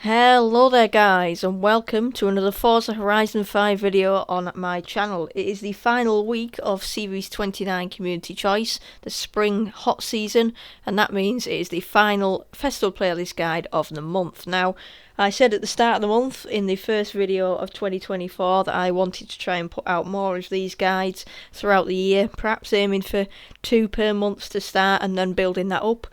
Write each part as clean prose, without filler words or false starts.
Hello there guys, and welcome to another Forza Horizon 5 video on my channel. It is the final week of Series 29 Community Choice, the spring hot season, and that means it is the final festival playlist guide of the month. Now, I said at the start of the month in the first video of 2024 that I wanted to try and put out more of these guides throughout the year, perhaps aiming for 2 per month to start and then building that up.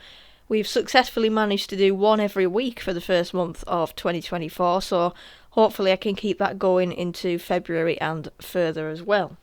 We've successfully managed to do one every week for the first month of 2024, so hopefully I can keep that going into February and further as well.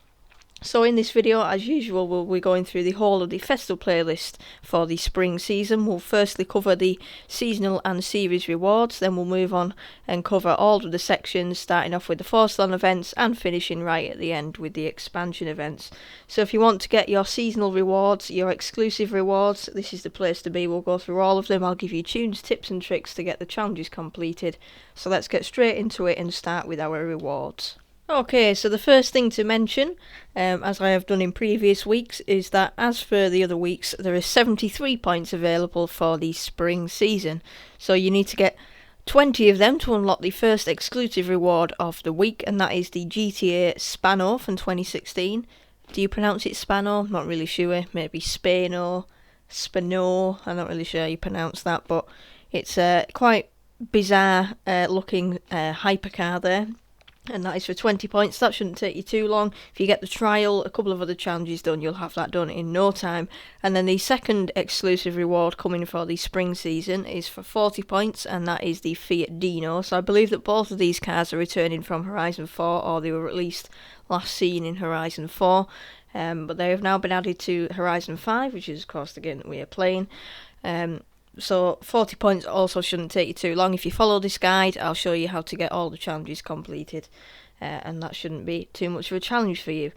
So in this video, as usual, we'll be going through the whole of the festival playlist for the spring season. We'll firstly cover the seasonal and series rewards, then we'll move on and cover all of the sections, starting off with the Forzathon events and finishing right at the end with the expansion events. So if you want to get your seasonal rewards, your exclusive rewards, this is the place to be. We'll go through all of them. I'll give you tunes, tips and tricks to get the challenges completed. So let's get straight into it and start with our rewards. Okay, so the first thing to mention, as I have done in previous weeks, is that as for the other weeks, there is 73 points available for the spring season. So you need to get 20 of them to unlock the first exclusive reward of the week, and that is the GTA Spano from 2016. Do you pronounce it Spano? I'm not really sure. Maybe Spano, Spano. I'm not really sure how you pronounce that, but it's a quite bizarre looking hypercar there. And that is for 20 points. That shouldn't take you too long. If you get the trial, a couple of other challenges done, you'll have that done in no time. And then the second exclusive reward coming for the spring season is for 40 points, and that is the Fiat Dino. So I believe that both of these cars are returning from Horizon 4, or they were at least last seen in Horizon 4. But they have now been added to Horizon 5, which is of course the game that we are playing. So 40 points also shouldn't take you too long. If you follow this guide, I'll show you how to get all the challenges completed, and that shouldn't be too much of a challenge for you.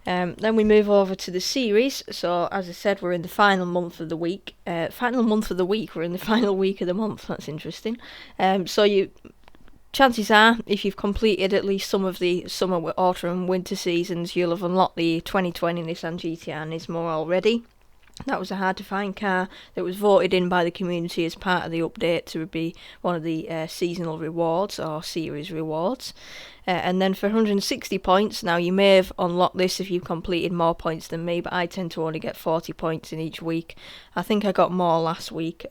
Then we move over to the series. So as I said, we're in the final month of the week. We're in the final week of the month. That's interesting. Chances are, if you've completed at least some of the summer, autumn and winter seasons, you'll have unlocked the 2020 Nissan GT-R Nismo already. That was a hard to find car that was voted in by the community as part of the update to be one of the seasonal rewards or series rewards. And then for 160 points, now you may have unlocked this if you've completed more points than me, but I tend to only get 40 points in each week. I think I got more last week,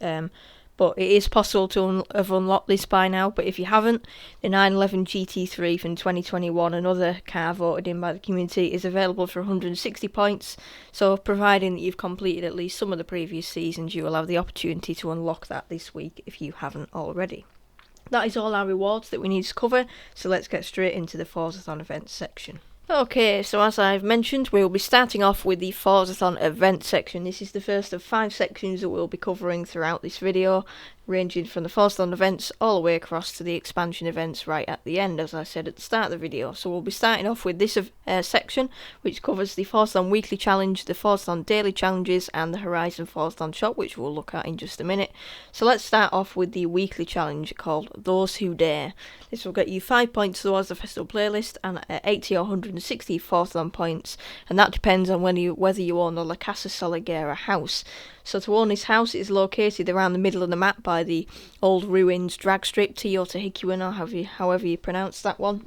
but it is possible to have unlocked this by now. But if you haven't, the 911 GT3 from 2021, another car voted in by the community, is available for 160 points. So providing that you've completed at least some of the previous seasons, you will have the opportunity to unlock that this week if you haven't already. That is all our rewards that we need to cover, so let's get straight into the Forzathon events section. Okay, so as I've mentioned, we'll be starting off with the Forzathon event section. This is the first of 5 sections that we'll be covering throughout this video, ranging from the Forzathon events all the way across to the expansion events right at the end, as I said at the start of the video. So we'll be starting off with this section, which covers the Forzathon Weekly Challenge, the Forzathon Daily Challenges, and the Horizon Forzathon Shop, which we'll look at in just a minute. So let's start off with the Weekly Challenge called Those Who Dare. This will get you 5 points towards the festival playlist and 80 or 160 Forzathon points, and that depends on whether you own the La Casa Soliguera house. So to own this house, it is located around the middle of the map by the old ruins drag strip, Toyota Hikuin, or however you pronounce that one.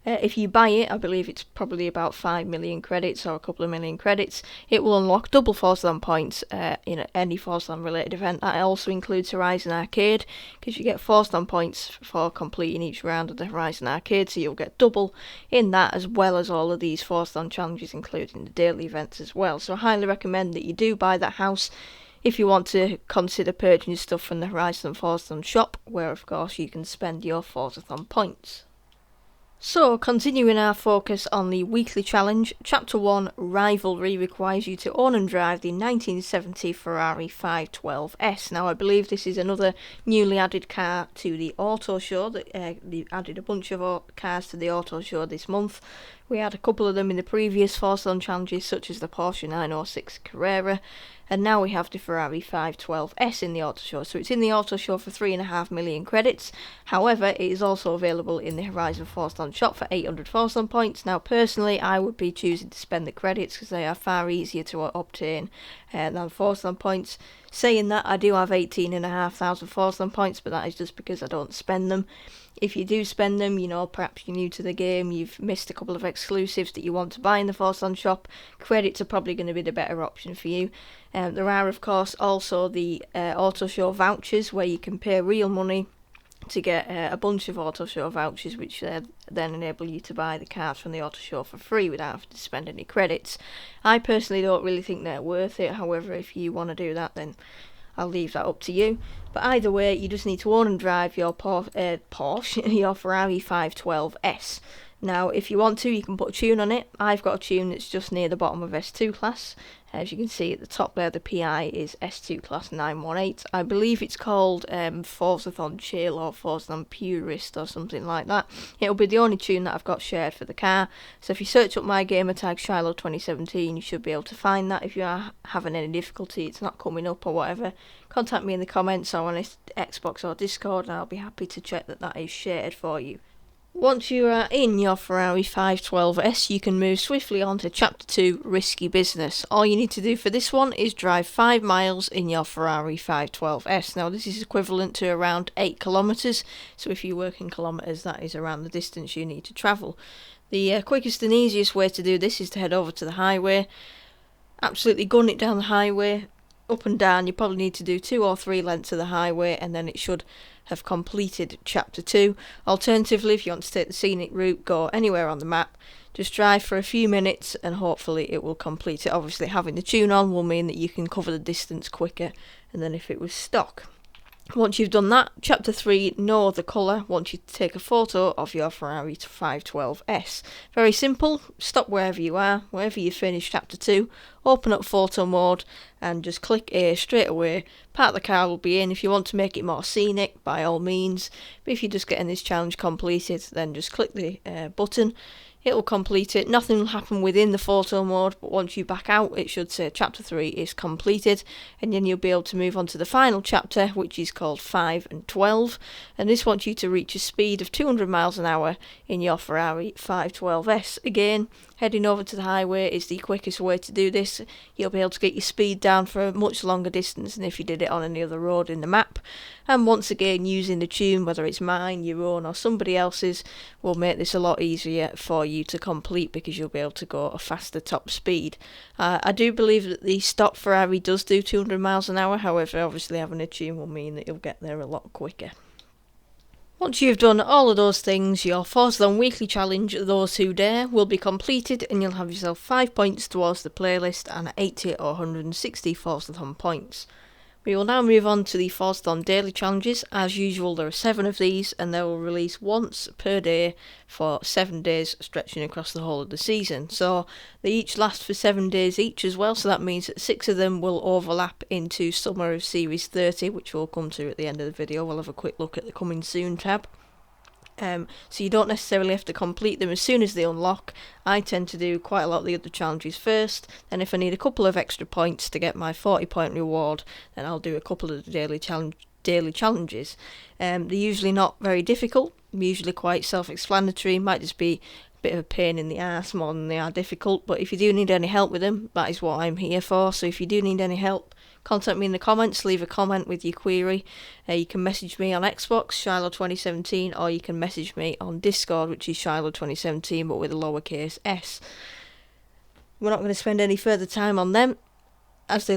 If you buy it, I believe it's probably about 5 million credits or a couple of million credits, it will unlock double Forzathon points in any Forzathon related event. That also includes Horizon Arcade, because you get Forzathon points for completing each round of the Horizon Arcade, so you'll get double in that, as well as all of these Forzathon challenges, including the daily events as well. So I highly recommend that you do buy that house if you want to consider purchasing stuff from the Horizon Forzathon shop, where of course you can spend your Forzathon points. So, continuing our focus on the weekly challenge, Chapter 1, Rivalry, requires you to own and drive the 1970 Ferrari 512S. Now, I believe this is another newly added car to the auto show. They added a bunch of cars to the auto show this month. We had a couple of them in the previous Forzathon challenges, such as the Porsche 906 Carrera, and now we have the Ferrari 512S in the auto show. So it's in the auto show for 3.5 million credits. However, it is also available in the Horizon Forzathon shop for 800 Forzathon points. Now, personally, I would be choosing to spend the credits because they are far easier to obtain than Forzathon points. Saying that, I do have 18,500 Forzathon points, but that is just because I don't spend them. If you do spend them, you know, perhaps you're new to the game, you've missed a couple of exclusives that you want to buy in the Forzathon shop, credits are probably going to be the better option for you. There are, of course, also the auto show vouchers where you can pay real money to get a bunch of auto show vouchers, which then enable you to buy the cars from the auto show for free without having to spend any credits. I personally don't really think they're worth it. However, if you want to do that, then I'll leave that up to you. But either way, you just need to own and drive your Porsche, your Ferrari 512S. Now, if you want to, you can put a tune on it. I've got a tune that's just near the bottom of S2 class. As you can see at the top there, the PI is S2 class 918. I believe it's called Forzathon Chill or Forzathon Purist or something like that. It'll be the only tune that I've got shared for the car. So if you search up my gamer tag Shylo 2017, you should be able to find that. If you are having any difficulty, it's not coming up or whatever, contact me in the comments or on Xbox or Discord, and I'll be happy to check that that is shared for you. Once you are in your Ferrari 512S, you can move swiftly on to Chapter 2, Risky Business. All you need to do for this one is drive 5 miles in your Ferrari 512S. Now, this is equivalent to around 8 kilometres, so if you work in kilometres, that is around the distance you need to travel. The quickest and easiest way to do this is to head over to the highway, absolutely gun it down the highway, up and down. You probably need to do 2 or 3 lengths of the highway, and then it should have completed Chapter 2. Alternatively, if you want to take the scenic route, go anywhere on the map, just drive for a few minutes and hopefully it will complete it. Obviously, having the tune on will mean that you can cover the distance quicker than if it was stock. Once you've done that, Chapter 3, Know the Colour, wants you to take a photo of your Ferrari 512S. Very simple, stop wherever you are, wherever you finish Chapter 2, open up photo mode and just click A straight away. Part of the car will be in. If you want to make it more scenic, by all means, but if you're just getting this challenge completed, then just click the button. It will complete it. Nothing will happen within the photo mode, but once you back out, it should say Chapter 3 is completed, and then you'll be able to move on to the final chapter, which is called 5 and 12, and this wants you to reach a speed of 200 miles an hour in your Ferrari 512S. Again, heading over to the highway is the quickest way to do this. You'll be able to get your speed down for a much longer distance than if you did it on any other road in the map. And once again, using the tune, whether it's mine, your own or somebody else's, will make this a lot easier for you to complete because you'll be able to go a faster top speed. I do believe that the stock Ferrari does do 200 miles an hour, however obviously having a tune will mean that you'll get there a lot quicker. Once you've done all of those things, your Forzathon Weekly Challenge, Those Who Dare, will be completed and you'll have yourself 5 points towards the playlist and 80 or 160 Forzathon points. We will now move on to the Forzathon Daily Challenges. As usual, there are 7 of these and they will release once per day for 7 days, stretching across the whole of the season. So they each last for 7 days each as well, so that means that 6 of them will overlap into Summer of Series 30, which we'll come to at the end of the video. We'll have a quick look at the Coming Soon tab. So you don't necessarily have to complete them as soon as they unlock. I tend to do quite a lot of the other challenges first, then if I need a couple of extra points to get my 40 point reward, then I'll do a couple of the daily challenges. They're usually not very difficult, usually quite self-explanatory, might just be a bit of a pain in the arse more than they are difficult, but if you do need any help with them, that is what I'm here for. So if you do need any help, contact me in the comments, leave a comment with your query. You can message me on Xbox, Shylo 2017, or you can message me on Discord, which is Shylo 2017, but with a lowercase s. We're not going to spend any further time on them. As they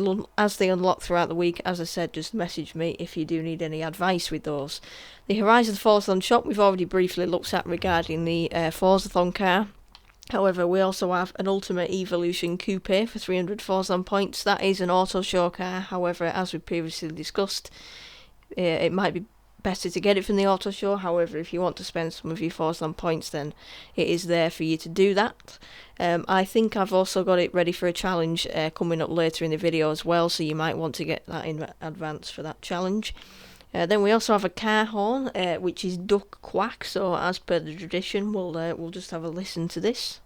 unlock throughout the week, as I said, just message me if you do need any advice with those. The Horizon Forzathon shop we've already briefly looked at regarding the Forzathon car. However, we also have an Ultimate Evolution Coupe for 300 Forzathon points. That is an auto show car. However, as we previously discussed, it might be better to get it from the auto show. However, if you want to spend some of your Forzathon points, then it is there for you to do that. I think I've also got it ready for a challenge coming up later in the video as well, so you might want to get that in advance for that challenge. Then we also have a car horn, which is Duck Quack, so as per the tradition, we'll just have a listen to this.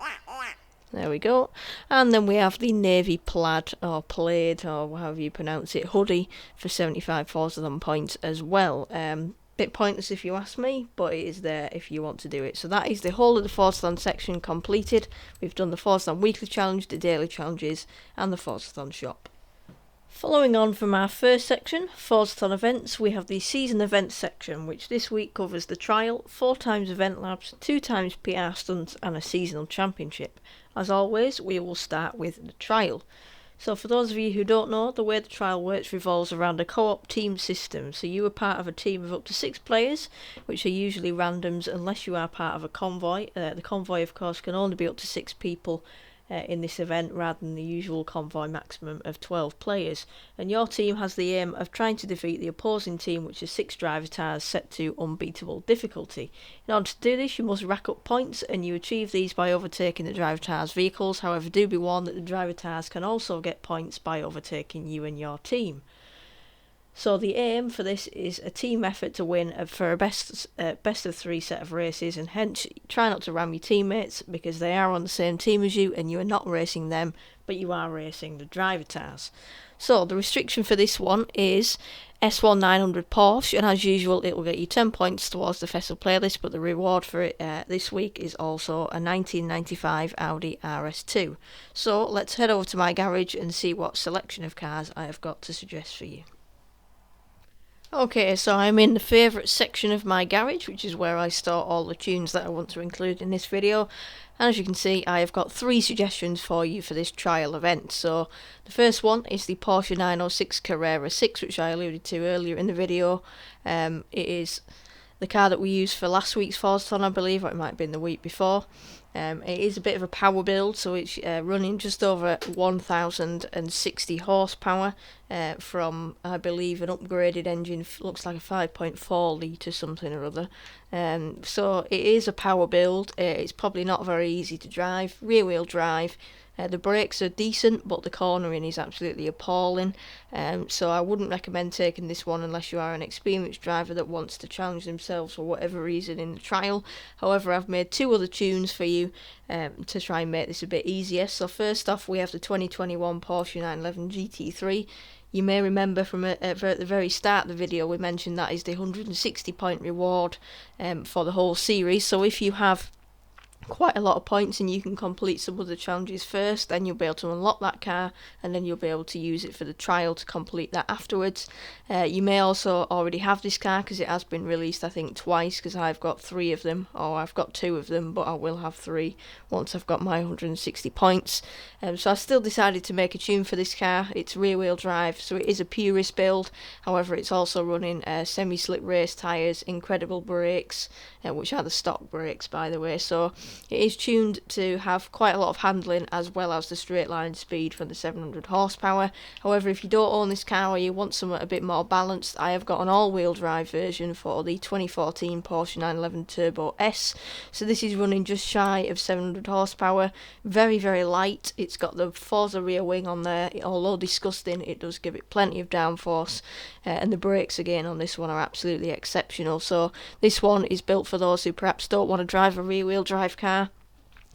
There we go. And then we have the navy plaid, or plaid, or however you pronounce it, hoodie for 75 Forzathon points as well. Bit pointless if you ask me, but it is there if you want to do it. So that is the whole of the Forzathon section completed. We've done the Forzathon Weekly Challenge, the Daily Challenges, and the Forzathon Shop. Following on from our first section, Forzathon events, we have the season events section, which this week covers the trial, 4 times EventLabs, 2 times PR Stunts and a seasonal championship. As always, we will start with the trial. So for those of you who don't know, the way the trial works revolves around a co-op team system. So you are part of a team of up to 6 players, which are usually randoms unless you are part of a convoy. The convoy, of course, can only be up to 6 people in this event rather than the usual convoy maximum of 12 players, and your team has the aim of trying to defeat the opposing team, which is 6 driver tires set to unbeatable difficulty. In order to do this, you must rack up points, and you achieve these by overtaking the driver tires vehicles. However, do be warned that the driver tires can also get points by overtaking you and your team. So the aim for this is a team effort to win for a best of 3 set of races, and hence try not to ram your teammates because they are on the same team as you and you are not racing them, but you are racing the driver tires. So the restriction for this one is S1 900 Porsche, and as usual it will get you 10 points towards the festival playlist, but the reward for it this week is also a 1995 Audi RS2. So let's head over to my garage and see what selection of cars I have got to suggest for you. Okay, so I'm in the favourite section of my garage, which is where I store all the tunes that I want to include in this video. And as you can see, I have got 3 suggestions for you for this trial event. So the first one is the Porsche 906 Carrera 6, which I alluded to earlier in the video. It is the car that we used for last week's Forzathon, I believe, or it might have been the week before. It is a bit of a power build, so it's running just over 1060 horsepower from, I believe, an upgraded engine. Looks like a 5.4 litre something or other. So it is a power build. It's probably not very easy to drive. Rear wheel drive. The brakes are decent, but the cornering is absolutely appalling. So I wouldn't recommend taking this one unless you are an experienced driver that wants to challenge themselves for whatever reason in the trial. However, I've made 2 other tunes for you to try and make this a bit easier. So first off, we have the 2021 Porsche 911 GT3. You may remember from at the very start of the video we mentioned that is the 160 point reward for the whole series. So if you have quite a lot of points and you can complete some of the challenges first, then you'll be able to unlock that car, and then you'll be able to use it for the trial to complete that afterwards. You may also already have this car because it has been released, I think, twice, because I've got 3 of them, or I've got 2 of them, but I will have 3 once I've got my 160 points. So I still decided to make a tune for this car. It's rear wheel drive, so it is a purist build. However, it's also running semi-slick race tyres, incredible brakes, which are the stock brakes, by the way. So it is tuned to have quite a lot of handling as well as the straight line speed from the 700 horsepower. However, if you don't own this car or you want something a bit more balanced, I have got an all-wheel drive version for the 2014 Porsche 911 Turbo S. So this is running just shy of 700 horsepower, very, very light. It's got the Forza rear wing on there. Although disgusting, it does give it plenty of downforce, and the brakes again on this one are absolutely exceptional. So this one is built for those who perhaps don't want to drive a rear wheel drive car.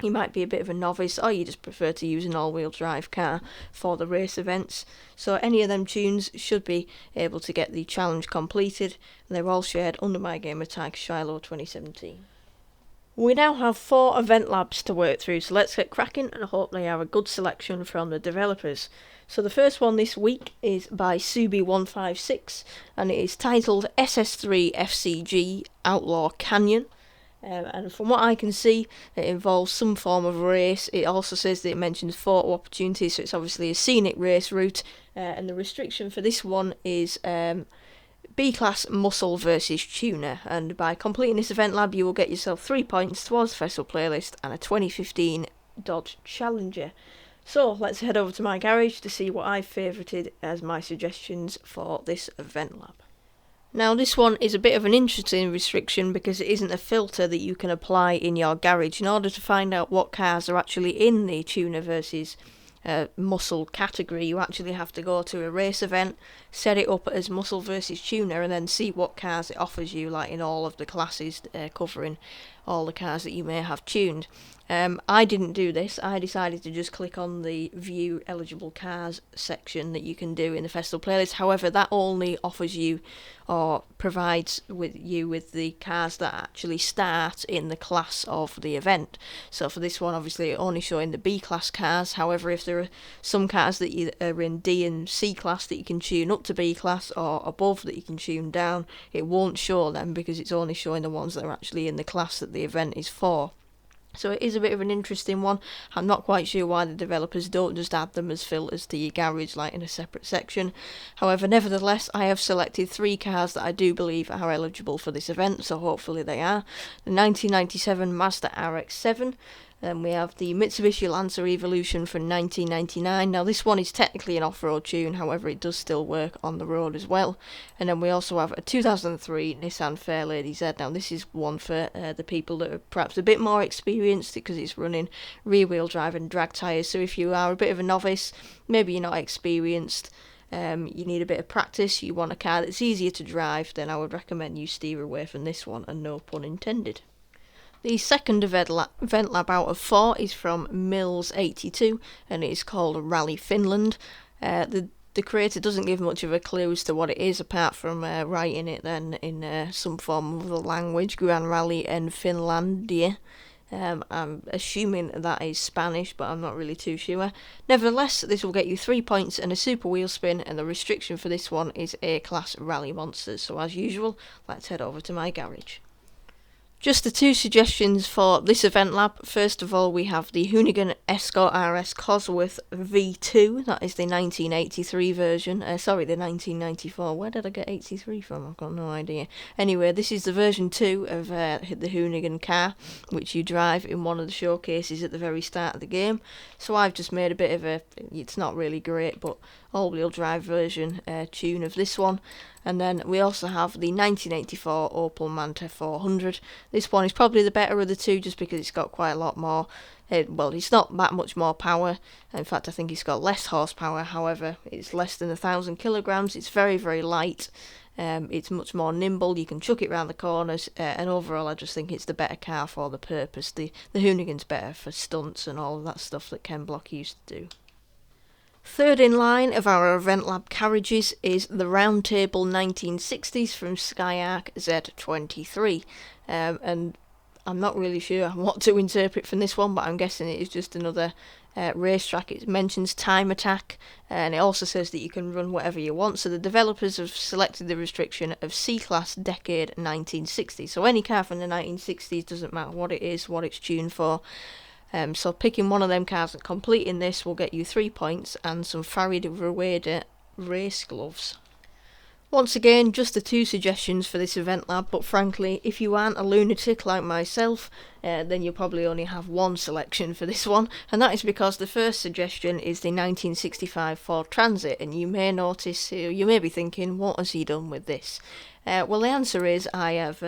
You might be a bit of a novice, or you just prefer to use an all-wheel drive car for the race events. So any of them tunes should be able to get the challenge completed, and they're all shared under my gamer tag Shylo 2017. We now have 4 EventLabs to work through, so let's get cracking and hope they are a good selection from the developers. So the first one this week is by Subi156, and it is titled SS3 FCG Outlaw Canyon. And from what I can see, it involves some form of race. It also says that it mentions photo opportunities, so it's obviously a scenic race route. And the restriction for this one is B-Class Muscle versus Tuner. And by completing this event lab, you will get yourself 3 points towards the festival playlist and a 2015 Dodge Challenger. So let's head over to my garage to see what I've favourited as my suggestions for this event lab. Now this one is a bit of an interesting restriction because it isn't a filter that you can apply in your garage. In order to find out what cars are actually in the tuner versus muscle category, you actually have to go to a race event, set it up as muscle versus tuner, and then see what cars it offers you, like in all of the classes covering all the cars that you may have tuned. I didn't do this. I decided to just click on the view eligible cars section that you can do in the festival playlist. However, that only offers you or provides with the cars that actually start in the class of the event. So for this one, obviously only showing the B class cars. However, if there are some cars that are in D and C class that you can tune up to B class, or above that you can tune down, it won't show them because it's only showing the ones that are actually in the class that the event is for. So it is a bit of an interesting one. I'm not quite sure why the developers don't just add them as filters to your garage, like in a separate section. However, nevertheless, I have selected 3 cars that I do believe are eligible for this event, so hopefully they are. The 1997 Mazda RX-7. Then we have the Mitsubishi Lancer Evolution from 1999. Now this one is technically an off-road tune, however it does still work on the road as well. And then we also have a 2003 Nissan Fairlady Z. Now this is one for the people that are perhaps a bit more experienced, because it's running rear-wheel drive and drag tyres. So if you are a bit of a novice, maybe you're not experienced, you need a bit of practice, you want a car that's easier to drive, then I would recommend you steer away from this one, and no pun intended. The second event lab out of 4 is from Mills82, and it is called Rally Finland. The creator doesn't give much of a clue as to what it is, apart from writing it then in some form of the language, Gran Rally en Finlandia. I'm assuming that is Spanish, but I'm not really too sure. Nevertheless, this will get you 3 points and a super wheel spin, and the restriction for this one is A-class rally monsters. So as usual, let's head over to my garage. Just the 2 suggestions for this event lab. First of all, we have the Hoonigan Escort RS Cosworth V2. That is the 1983 version. The 1994. Where did I get 83 from? I've got no idea. Anyway, this is the version 2 of the Hoonigan car, which you drive in one of the showcases at the very start of the game. So I've just made a bit of it's not really great, but all-wheel drive version tune of this one. And then we also have the 1984 Opel Manta 400. This one is probably the better of the 2, just because it's got quite a lot more. It's not that much more power. In fact, I think it's got less horsepower. However, it's less than 1,000 kilograms. It's very, very light. It's much more nimble. You can chuck it around the corners. And overall, I just think it's the better car for the purpose. The Hoonigan's better for stunts and all of that stuff that Ken Block used to do. Third in line of our Event Lab carriages is the Roundtable 1960s from Skyark Z23. And I'm not really sure what to interpret from this one, but I'm guessing it is just another racetrack. It mentions time attack, and it also says that you can run whatever you want. So the developers have selected the restriction of C-Class Decade 1960. So any car from the 1960s, doesn't matter what it is, what it's tuned for. So picking one of them cars and completing this will get you 3 points and some Farid Rueda race gloves. Once again, just the 2 suggestions for this event lab, but frankly, if you aren't a lunatic like myself, then you'll probably only have 1 selection for this one, and that is because the first suggestion is the 1965 Ford Transit, and you may notice, you may be thinking, what has he done with this? Well, the answer is I have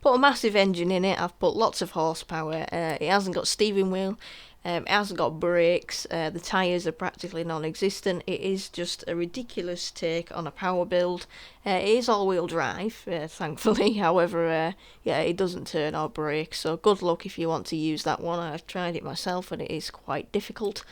put a massive engine in it. I've put lots of horsepower. It hasn't got steering wheel. It hasn't got brakes. The tyres are practically non-existent. It is just a ridiculous take on a power build. It is all-wheel drive, thankfully. However, it doesn't turn or brake. So good luck if you want to use that one. I've tried it myself and it is quite difficult.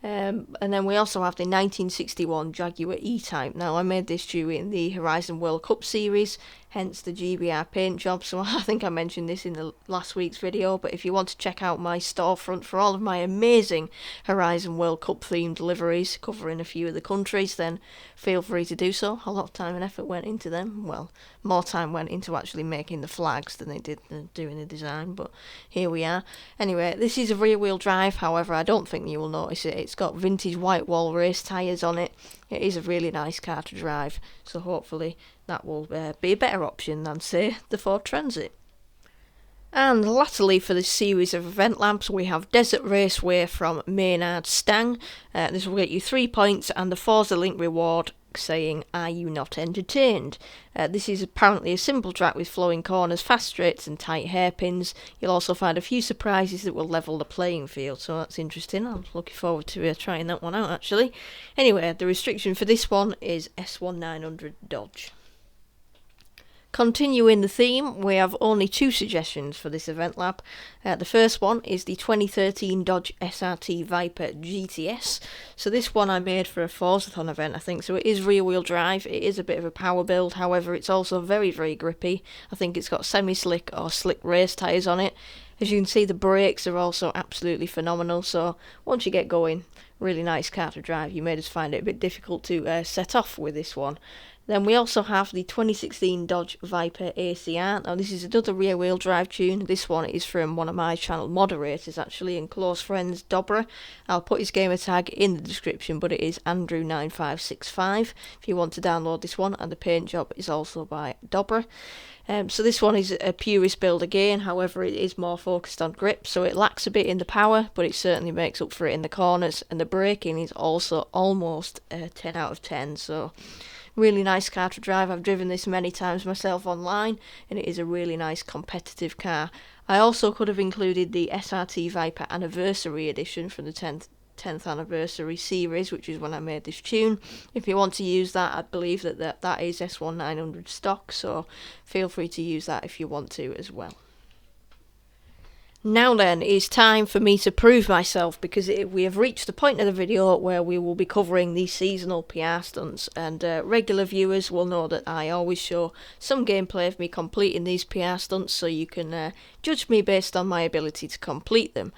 And then we also have the 1961 Jaguar E-Type. Now, I made this during the Horizon World Cup series, hence the GBR paint job, so I think I mentioned this in the last week's video, but if you want to check out my storefront for all of my amazing Horizon World Cup themed liveries covering a few of the countries, then feel free to do so. A lot of time and effort went into them. Well, more time went into actually making the flags than they did doing the design, but here we are. Anyway, this is a rear-wheel drive, however, I don't think you will notice it. It's got vintage white wall race tyres on it. It is a really nice car to drive, so hopefully that will be a better option than, say, the Ford Transit. And latterly for this series of event labs, we have Desert Raceway from Maynard Stang. This will get you 3 points and the Forza Link reward saying, "Are you not entertained?" This is apparently a simple track with flowing corners, fast straights and tight hairpins. You'll also find a few surprises that will level the playing field, so that's interesting. I'm looking forward to trying that one out, actually. Anyway, the restriction for this one is S1900 Dodge. Continuing the theme, we have only 2 suggestions for this event lab. The first one is the 2013 Dodge SRT Viper GTS. So this one I made for a Forzathon event, I think. So it is rear wheel drive, it is a bit of a power build, however it's also very, very grippy. I think it's got semi-slick or slick race tyres on it. As you can see, the brakes are also absolutely phenomenal, so once you get going, really nice car to drive. You may just find it a bit difficult to set off with this one. Then we also have the 2016 Dodge Viper ACR. Now this is another rear wheel drive tune. This one is from one of my channel moderators actually, and close friends, Dobre. I'll put his gamer tag in the description, but it is Andrew9565 if you want to download this one, and the paint job is also by Dobre. So this one is a purist build again, however it is more focused on grip, so it lacks a bit in the power, but it certainly makes up for it in the corners, and the braking is also almost 10 out of 10, so really nice car to drive. I've driven this many times myself online, and it is a really nice competitive car. I also could have included the SRT Viper Anniversary Edition from the 10th anniversary series, which is when I made this tune. If you want to use that, I believe that is S1900 stock, so feel free to use that if you want to as well. Now then, it's time for me to prove myself, because we have reached the point of the video where we will be covering the seasonal PR stunts, and regular viewers will know that I always show some gameplay of me completing these PR stunts, so you can judge me based on my ability to complete them.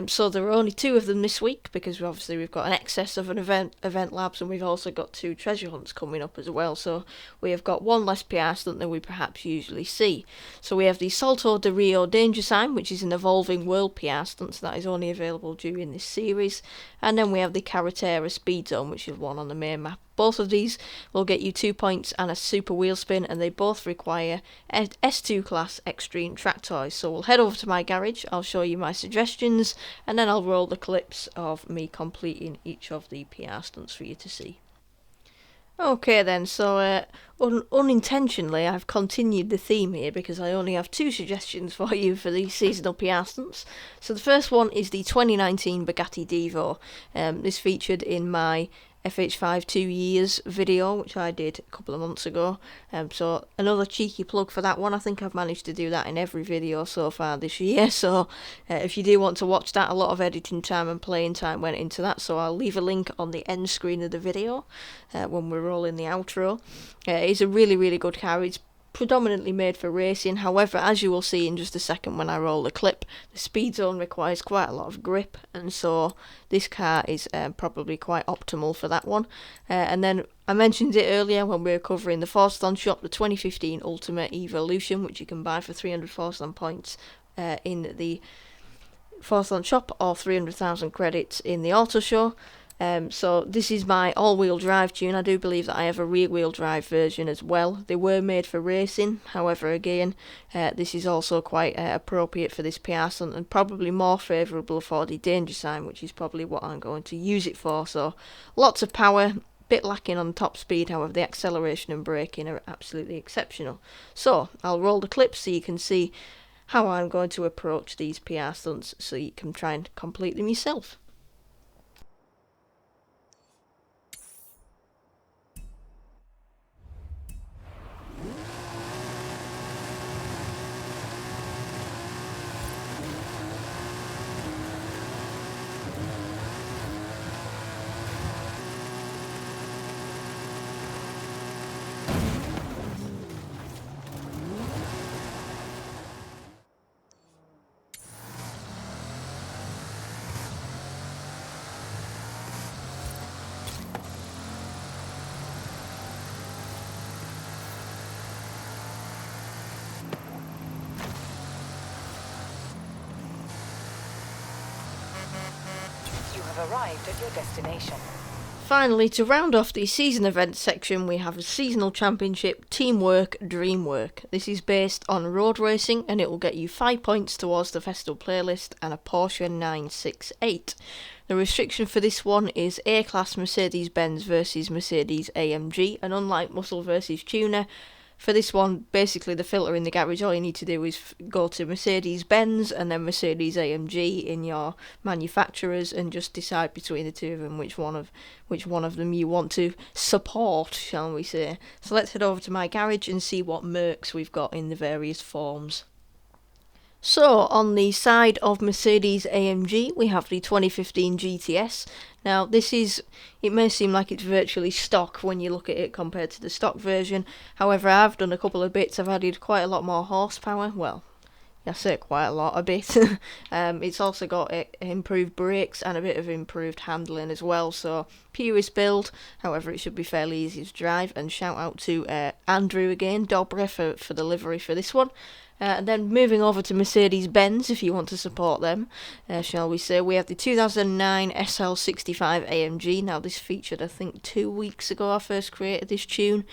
So there are only 2 of them this week, because we've got an excess of an event labs, and we've also got 2 treasure hunts coming up as well, so we have got 1 less PR stunt than we perhaps usually see. So we have the Salto de Rio Danger Sign, which is an evolving world PR stunt, so that is only available during this series, and then we have the Carretera Speed Zone, which is one on the main map. Both of these will get you 2 points and a super wheel spin, and they both require S2 class extreme track toys. So we'll head over to my garage, I'll show you my suggestions, and then I'll roll the clips of me completing each of the PR stunts for you to see. Okay then, so unintentionally I've continued the theme here, because I only have 2 suggestions for you for the seasonal PR stunts. So the first one is the 2019 Bugatti Divo. This featured in my FH5 2 years video, which I did a couple of months ago. So another cheeky plug for that one. I think I've managed to do that in every video so far this year, so if you do want to watch that, a lot of editing time and playing time went into that, so I'll leave a link on the end screen of the video when we're rolling the outro. It's a really, really good car. It's predominantly made for racing, however, as you will see in just a second when I roll the clip, the speed zone requires quite a lot of grip, and so this car is probably quite optimal for that one. And then I mentioned it earlier when we were covering the Forzathon shop, the 2015 Ultimate Evolution, which you can buy for 300 Forzathon points in the Forzathon shop, or 300,000 credits in the auto show. So this is my all-wheel drive tune. I do believe that I have a rear-wheel drive version as well. They were made for racing, however, again, this is also quite appropriate for this PR stunt, and probably more favourable for the danger sign, which is probably what I'm going to use it for. So lots of power, bit lacking on top speed, however the acceleration and braking are absolutely exceptional. So I'll roll the clips so you can see how I'm going to approach these PR stunts, so you can try and complete them yourself. Arrived at your destination. Finally, to round off the season events section, we have a seasonal championship Teamwork Dreamwork. This is based on road racing, and it will get you 5 points towards the festival playlist and a Porsche 968. The restriction for this one is A-Class Mercedes-Benz versus Mercedes AMG, and unlike Muscle versus Tuner, For this one, basically the filter in the garage, all you need to do is go to Mercedes-Benz and then Mercedes-AMG in your manufacturers and just decide between the two of them which one of them you want to support, shall we say. So let's head over to my garage and see what Mercs we've got in the various forms. So, on the side of Mercedes-AMG, we have the 2015 GTS. Now, it may seem like it's virtually stock when you look at it compared to the stock version. However, I've done a couple of bits. I've added quite a lot more horsepower. Well, I say quite a lot, a bit. It's also got improved brakes and a bit of improved handling as well. So, purist build. However, it should be fairly easy to drive. And shout out to Andrew again, Dobre, for the livery for this one. And then moving over to Mercedes-Benz, if you want to support them, shall we say, we have the 2009 SL65 AMG. Now, this featured, I think, 2 weeks ago I first created this tune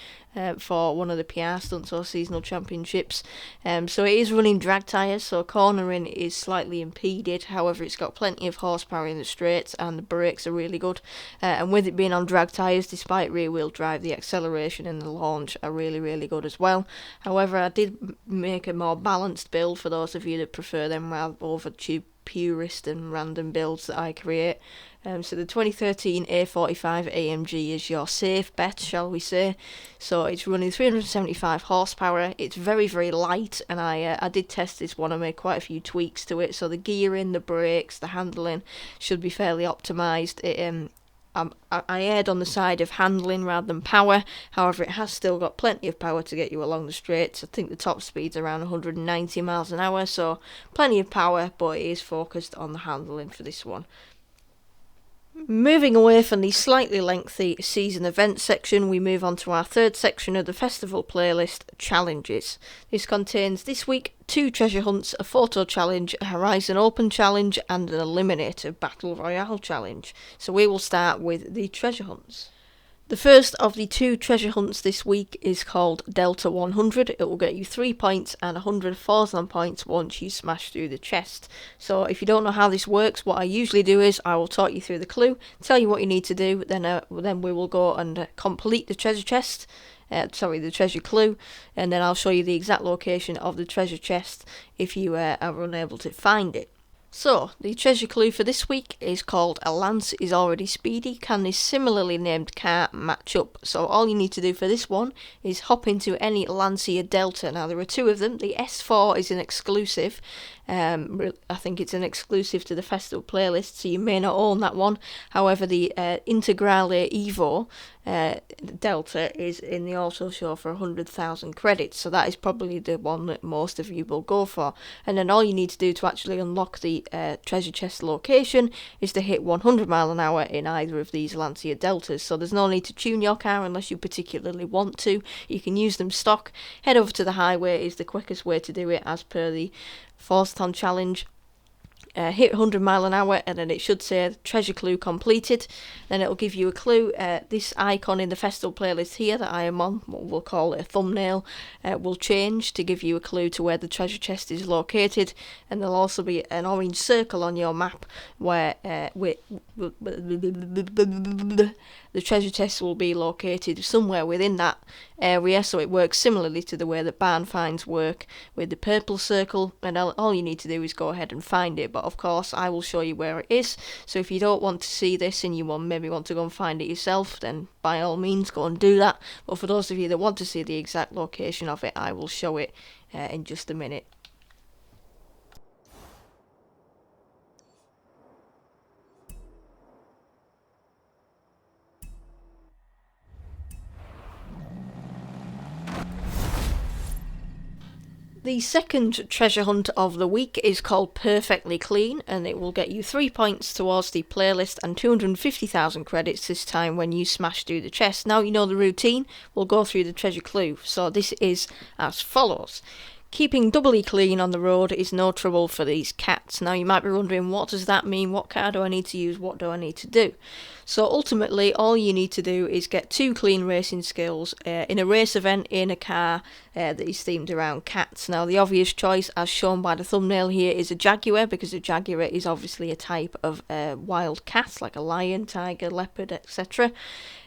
for one of the PR Stunts or seasonal championships. So it is running drag tyres, so cornering is slightly impeded. However, it's got plenty of horsepower in the straights and the brakes are really good. And with it being on drag tyres, despite rear-wheel drive, the acceleration and the launch are really, really good as well. However, I did make a more balanced build for those of you that prefer them rather over purist and random builds that I create. So the 2013 A45 AMG is your safe bet, shall we say. So it's running 375 horsepower. It's very, very light, and I did test this one. I made quite a few tweaks to it. So the gearing, the brakes, the handling should be fairly optimised. I erred on the side of handling rather than power. However, it has still got plenty of power to get you along the straights. I think the top speed's around 190 miles an hour, so plenty of power, but it is focused on the handling for this one. Moving away from the slightly lengthy season event section, we move on to our third section of the festival playlist, challenges. This contains this week 2 treasure hunts, a photo challenge, a Horizon Open challenge, and an Eliminator Battle Royale challenge. So we will start with the treasure hunts. The first of the 2 treasure hunts this week is called Delta 100. It will get you 3 points and 100 Forzathon points once you smash through the chest. So if you don't know how this works, what I usually do is I will talk you through the clue, tell you what you need to do, then we will go and complete the treasure chest. The treasure clue, and then I'll show you the exact location of the treasure chest if you are unable to find it. So, the treasure clue for this week is called A Lance is Already Speedy. Can this similarly named car match up? So all you need to do for this one is hop into any Lancia Delta. Now there are 2 of them. The S4 is an exclusive. I think it's an exclusive to the festival playlist, so you may not own that one. However, the Integrale Evo Delta is in the auto show for 100,000 credits, so that is probably the one that most of you will go for. And then all you need to do to actually unlock the treasure chest location is to hit 100 mile an hour in either of these Lancia Deltas. So there's no need to tune your car unless you particularly want to. You can use them stock. Head over to the highway is the quickest way to do it as per the Forzathon challenge. Hit 100 mile an hour and then it should say treasure clue completed. Then it'll give you a clue. This icon in the festival playlist here that I am on, what we'll call it a thumbnail, will change to give you a clue to where the treasure chest is located, and there'll also be an orange circle on your map where the treasure chest will be located somewhere within that area. So it works similarly to the way that barn finds work with the purple circle, and all you need to do is go ahead and find it. But of course I will show you where it is, so if you don't want to see this and you maybe want to go and find it yourself, then by all means go and do that. But for those of you that want to see the exact location of it, I will show it in just a minute. The second treasure hunt of the week is called Perfectly Clean, and it will get you 3 points towards the playlist and 250,000 credits this time when you smash through the chest. Now you know the routine, we'll go through the treasure clue. So this is as follows. Keeping doubly clean on the road is no trouble for these cats. Now you might be wondering, what does that mean? What car do I need to use? What do I need to do? So ultimately all you need to do is get 2 clean racing skills in a race event in a car that is themed around cats. Now the obvious choice, as shown by the thumbnail here, is a Jaguar, because a Jaguar is obviously a type of wild cat, like a lion, tiger, leopard, etc.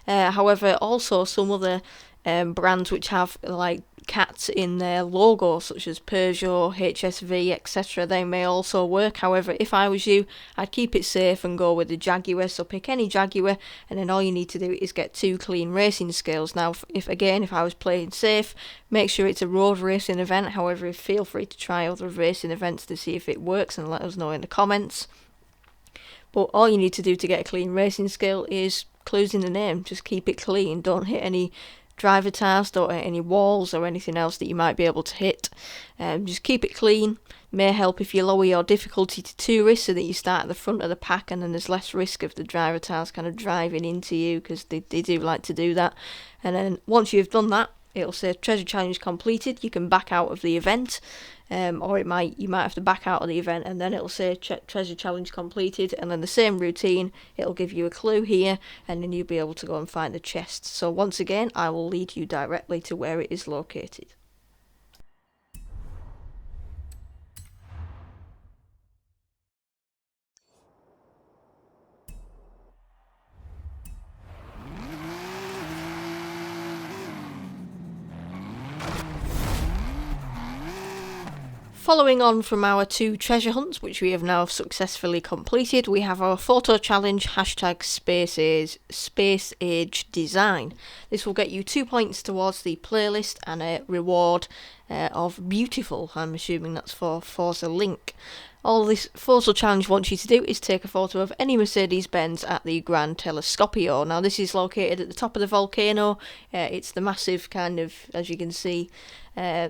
However, also some other brands which have like cats in their logo, such as Peugeot, HSV, etc. They may also work. However, if I was you, I'd keep it safe and go with the Jaguar. So pick any Jaguar, and then all you need to do is get 2 clean racing scales. Now, if I was playing safe, make sure it's a road racing event. However, feel free to try other racing events to see if it works and let us know in the comments. But all you need to do to get a clean racing scale is clues in the name. Just keep it clean. Don't hit any driver tires, don't hit any walls or anything else that you might be able to hit. Just keep it clean. May help if you lower your difficulty to tourist so that you start at the front of the pack, and then there's less risk of the driver tires kind of driving into you, because they do like to do that. And then once you've done that, it'll say treasure challenge completed. You can back out of the event, or you might have to back out of the event, and then it'll say treasure challenge completed, and then the same routine, it'll give you a clue here, and then you'll be able to go and find the chest. So once again, I will lead you directly to where it is located. Following on from our 2 treasure hunts, which we have now successfully completed, we have our photo challenge Space Age Design. This will get you 2 points towards the playlist and a reward of beautiful. I'm assuming that's for Forza Link. All this photo challenge wants you to do is take a photo of any Mercedes-Benz at the Gran Telescopio. Now, this is located at the top of the volcano. It's the massive kind of, as you can see,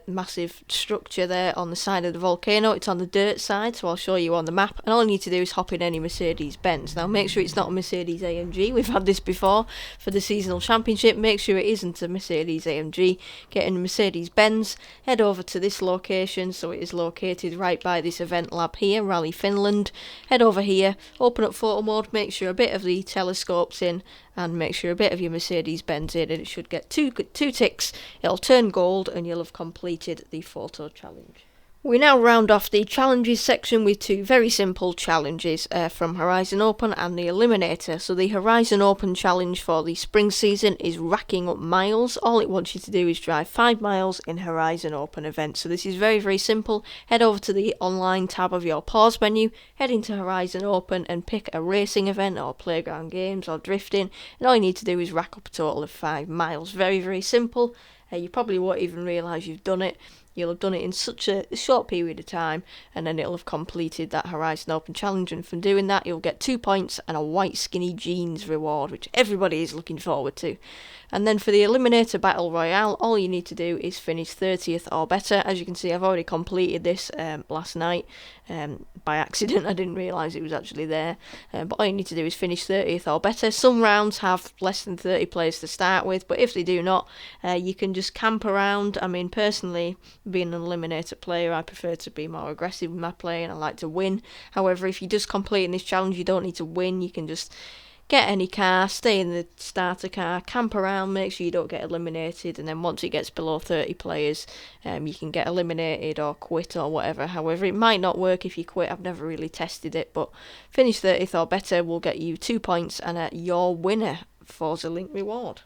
massive structure there on the side of the volcano. It's on the dirt side, so I'll show you on the map, and all you need to do is hop in any Mercedes-Benz. Now, make sure it's not a Mercedes AMG. We've had this before for the seasonal championship. Make sure it isn't a Mercedes AMG. Get in a Mercedes-Benz, head over to this location. So it is located right by this event lab here, Rally Finland. Head over here, open up photo mode, make sure a bit of the telescope's in, and make sure a bit of your Mercedes-Benz in, and it should get two ticks. It'll turn gold, and you'll have completed the photo challenge. We now round off the challenges section with 2 very simple challenges from Horizon Open and the Eliminator. So the Horizon Open challenge for the spring season is racking up miles. All it wants you to do is drive 5 miles in Horizon Open events. So this is very, very simple. Head over to the online tab of your pause menu, head into Horizon Open and pick a racing event or playground games or drifting. And all you need to do is rack up a total of 5 miles. Very, very simple. You probably won't even realise you've done it. You'll have done it in such a short period of time, and then it'll have completed that Horizon Open challenge, and from doing that you'll get 2 points and a white skinny jeans reward, which everybody is looking forward to. And then for the Eliminator Battle Royale, all you need to do is finish 30th or better. As you can see, I've already completed this last night by accident. I didn't realise it was actually there. But all you need to do is finish 30th or better. Some rounds have less than 30 players to start with, but if they do not, you can just camp around. I mean, personally, being an Eliminator player, I prefer to be more aggressive with my play and I like to win. However, if you're just completing this challenge, you don't need to win. You can just get any car, stay in the starter car, camp around, make sure you don't get eliminated, and then once it gets below 30 players, you can get eliminated or quit or whatever. However, it might not work if you quit. I've never really tested it, but finish 30th or better will get you 2 points and your winner Forza Link reward.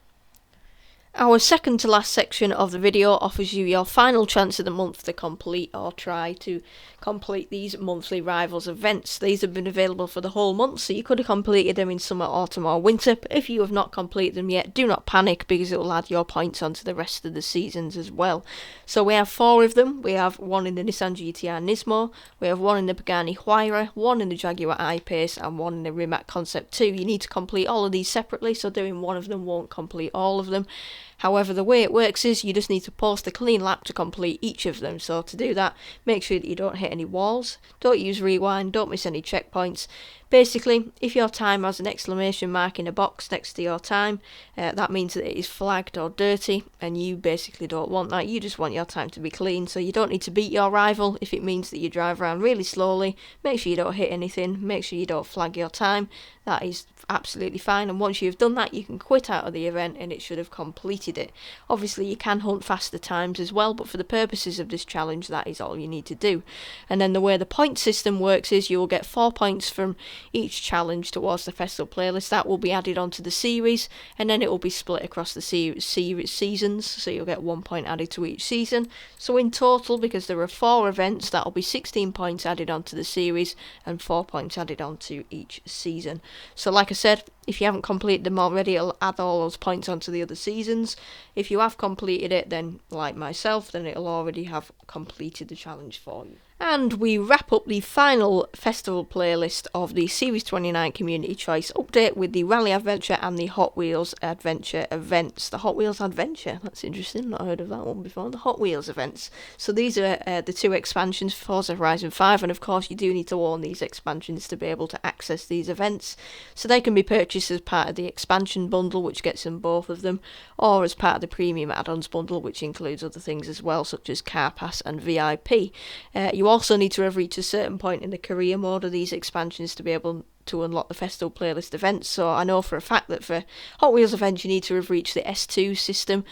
Our second to last section of the video offers you your final chance of the month to complete or try to complete these monthly Rivals events. These have been available for the whole month, so you could have completed them in summer, autumn or winter, but if you have not completed them yet, do not panic because it will add your points onto the rest of the seasons as well. So we have 4 of them. We have 1 in the Nissan GT-R Nismo, we have 1 in the Pagani Huayra, 1 in the Jaguar I-Pace and 1 in the Rimac Concept 2. You need to complete all of these separately, so doing one of them won't complete all of them. However, the way it works is you just need to post a clean lap to complete each of them. So to do that, make sure that you don't hit any walls, don't use rewind, don't miss any checkpoints. Basically, if your time has an exclamation mark in a box next to your time, that means that it is flagged or dirty, and you basically don't want that. You just want your time to be clean, so you don't need to beat your rival. If it means that you drive around really slowly, make sure you don't hit anything, make sure you don't flag your time. That is absolutely fine, and once you've done that you can quit out of the event and it should have completed it. Obviously you can hunt faster times as well, but for the purposes of this challenge that is all you need to do. And then the way the point system works is you will get 4 points from each challenge towards the festival playlist. That will be added onto the series, and then it will be split across the seasons, so you'll get 1 point added to each season. So in total, because there are 4 events, that will be 16 points added onto the series and 4 points added onto each season. So like I said, if you haven't completed them already, it'll add all those points onto the other seasons. If you have completed it, then like myself, then it'll already have completed the challenge for you. And we wrap up the final festival playlist of the Series 29 Community Choice Update with the Rally Adventure and the Hot Wheels Adventure events. The Hot Wheels Adventure, that's interesting, not heard of that one before. The Hot Wheels events. So these are the 2 expansions for Forza Horizon 5, and of course you do need to own these expansions to be able to access these events. So they can be purchased as part of the expansion bundle, which gets them both of them, or as part of the premium add-ons bundle, which includes other things as well, such as Car Pass and VIP. You also need to have reached a certain point in the career mode of these expansions to be able to unlock the festival playlist events. So I know for a fact that for Hot Wheels events you need to have reached the S2 system,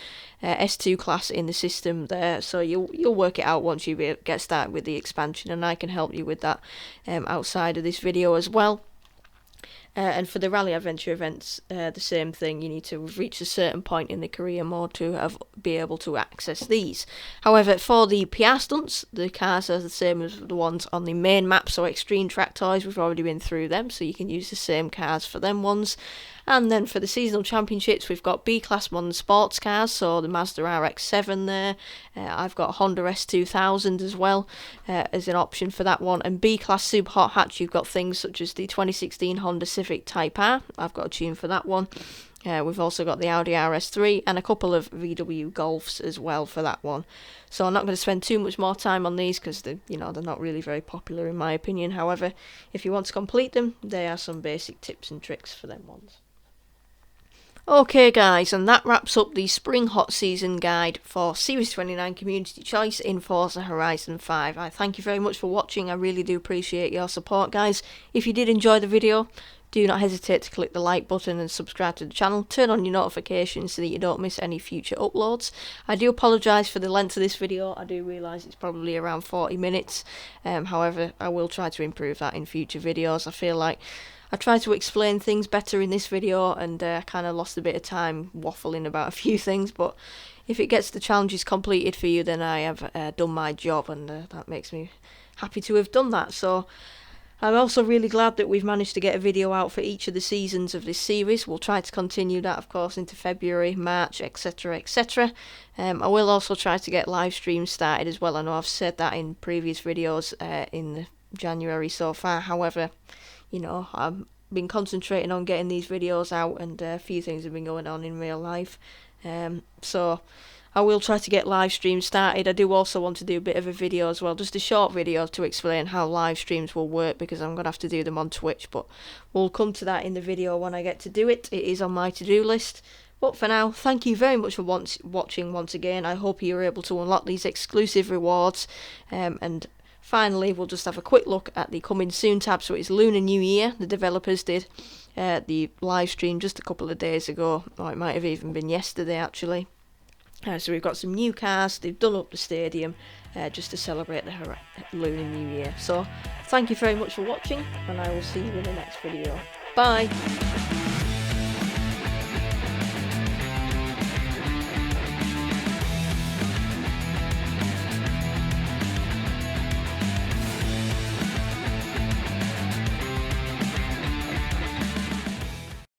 S2 class in the system there. So you'll work it out once you get started with the expansion, and I can help you with that outside of this video as well. And for the Rally Adventure events, the same thing. You need to reach a certain point in the career mode to be able to access these. However, for the PR Stunts, the cars are the same as the ones on the main map. So Extreme Track Toys, we've already been through them, so you can use the same cars for them ones. And then for the seasonal championships, we've got B-Class modern sports cars, so the Mazda RX-7 there. I've got Honda S2000 as well as an option for that one. And B-Class Super Hot Hatch, you've got things such as the 2016 Honda Civic Type R. I've got a tune for that one. We've also got the Audi RS3 and a couple of VW Golfs as well for that one. So I'm not going to spend too much more time on these because they're not really very popular in my opinion. However, if you want to complete them, there are some basic tips and tricks for them ones. Okay guys, and that wraps up the Spring Hot Season guide for Series 29 Community Choice in Forza Horizon 5. I thank you very much for watching. I really do appreciate your support, guys. If you did enjoy the video, do not hesitate to click the like button and subscribe to the channel. Turn on your notifications so that you don't miss any future uploads. I do apologise for the length of this video. I do realise it's probably around 40 minutes. However, I will try to improve that in future videos. I feel like I tried to explain things better in this video, and I kind of lost a bit of time waffling about a few things, but if it gets the challenges completed for you, then I have done my job, and that makes me happy to have done that. So I'm also really glad that we've managed to get a video out for each of the seasons of this series. We'll try to continue that, of course, into February, March, etc, etc. I will also try to get live streams started as well. I know I've said that in previous videos in January so far. However, I've been concentrating on getting these videos out, and a few things have been going on in real life. So I will try to get live streams started. I do also want to do a bit of a video as well, just a short video to explain how live streams will work, because I'm going to have to do them on Twitch, but we'll come to that in the video when I get to do it. It is on my to-do list. But for now, thank you very much for watching once again. I hope you're able to unlock these exclusive rewards, and finally, we'll just have a quick look at the coming soon tab. So it's Lunar New Year. The developers did the live stream just a couple of days ago, or it might have even been yesterday actually. So we've got some new cars. They've done up the stadium just to celebrate the Lunar New Year. So thank you very much for watching, and I will see you in the next video. Bye!